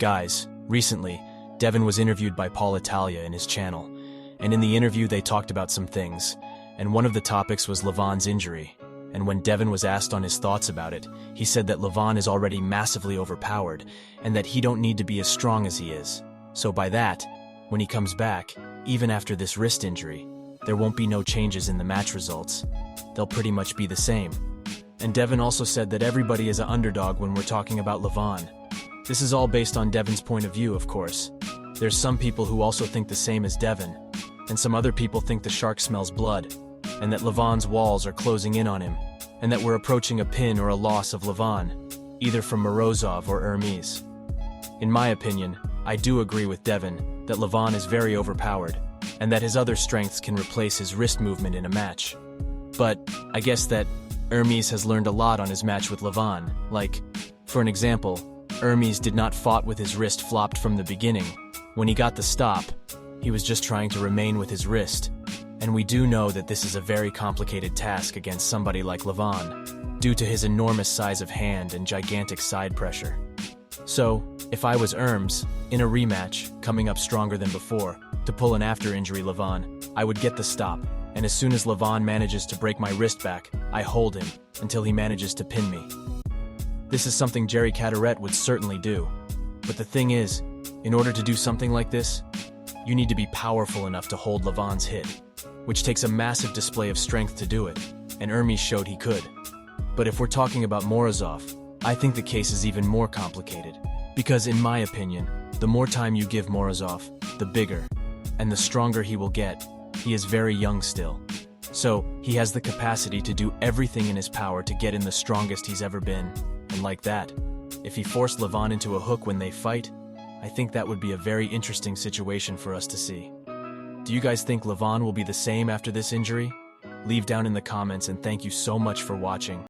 Guys, recently, Devon was interviewed by Paul Italia in his channel, and in the interview they talked about some things, and one of the topics was Levan's injury. And when Devon was asked on his thoughts about it, he said that Levan is already massively overpowered, and that he don't need to be as strong as he is. So by that, when he comes back, even after this wrist injury, there won't be no changes in the match results. They'll pretty much be the same. And Devon also said that everybody is an underdog when we're talking about Levan. This is all based on Devon's point of view, of course. There's some people who also think the same as Devon, and some other people think the shark smells blood, and that Levan's walls are closing in on him, and that we're approaching a pin or a loss of Levan, either from Morozov or Ermes. In my opinion, I do agree with Devon that Levan is very overpowered, and that his other strengths can replace his wrist movement in a match. But I guess that Ermes has learned a lot on his match with Levan. Like, for an example, Ermes did not fought with his wrist flopped from the beginning. When he got the stop, he was just trying to remain with his wrist. And we do know that this is a very complicated task against somebody like Levan, due to his enormous size of hand and gigantic side pressure. So, if I was Ermes, in a rematch, coming up stronger than before, to pull an after-injury Levan, I would get the stop, and as soon as Levan manages to break my wrist back, I hold him, until he manages to pin me. This is something Jerry Cadorette would certainly do. But the thing is, in order to do something like this, you need to be powerful enough to hold Levan's hit, which takes a massive display of strength to do it, and Ermes showed he could. But if we're talking about Morozov, I think the case is even more complicated, because in my opinion, the more time you give Morozov, the bigger, and the stronger he will get. He is very young still. So, he has the capacity to do everything in his power to get in the strongest he's ever been, and like that, if he forced Levan into a hook when they fight, I think that would be a very interesting situation for us to see. Do you guys think Levan will be the same after this injury? Leave down in the comments, and thank you so much for watching.